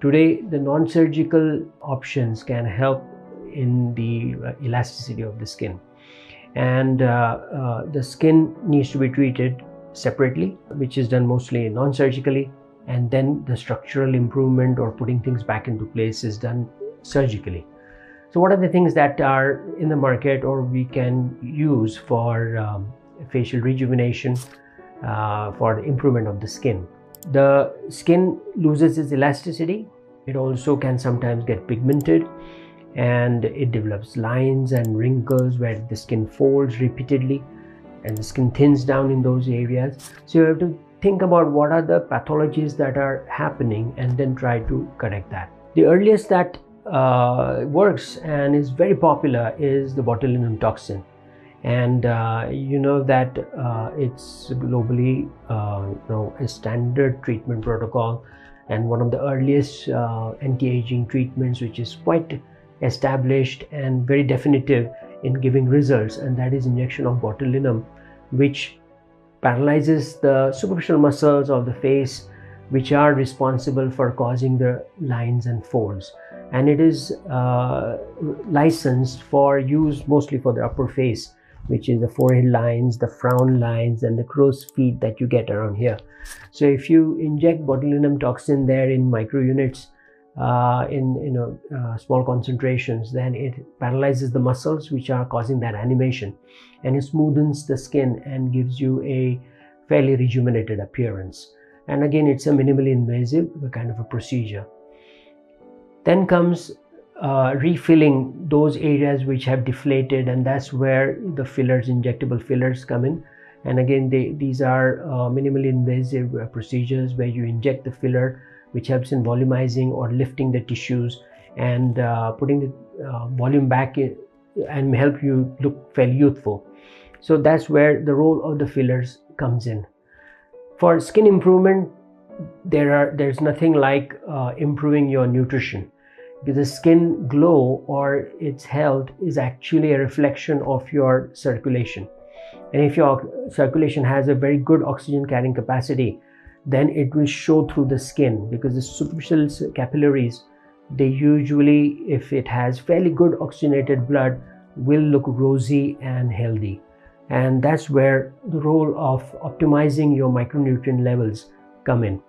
Today, the non-surgical options can help in the elasticity of the skin, and the skin needs to be treated separately, which is done mostly non-surgically, and then the structural improvement or putting things back into place is done surgically. So what are the things that are in the market or we can use for facial rejuvenation, for the improvement of the skin? The skin loses its elasticity. It also can sometimes get pigmented, and it develops lines and wrinkles where the skin folds repeatedly and the skin thins down in those areas. So you have to think about what are the pathologies that are happening and then try to correct that. The earliest that works and is very popular is the botulinum toxin, and you know that it's globally a standard treatment protocol and one of the earliest anti-aging treatments, which is quite established and very definitive in giving results, and that is injection of botulinum, which paralyzes the superficial muscles of the face, which are responsible for causing the lines and folds. And it is licensed for use mostly for the upper face, which is the forehead lines, the frown lines, and the crow's feet that you get around here. So if you inject botulinum toxin there in microunits, in small concentrations, then it paralyzes the muscles which are causing that animation, and it smoothens the skin and gives you a fairly rejuvenated appearance. And again, it's a minimally invasive kind of a procedure. Then comes refilling those areas which have deflated, and that's where the fillers, injectable fillers, come in. And again, these are minimally invasive procedures where you inject the filler, which helps in volumizing or lifting the tissues and putting the volume back in, and help you look fairly youthful. So that's where the role of the fillers comes in. For skin improvement, there's nothing like improving your nutrition, because the skin glow or its health is actually a reflection of your circulation. And if your circulation has a very good oxygen carrying capacity, then it will show through the skin, because the superficial capillaries, they usually, if it has fairly good oxygenated blood, will look rosy and healthy. And that's where the role of optimizing your micronutrient levels come in.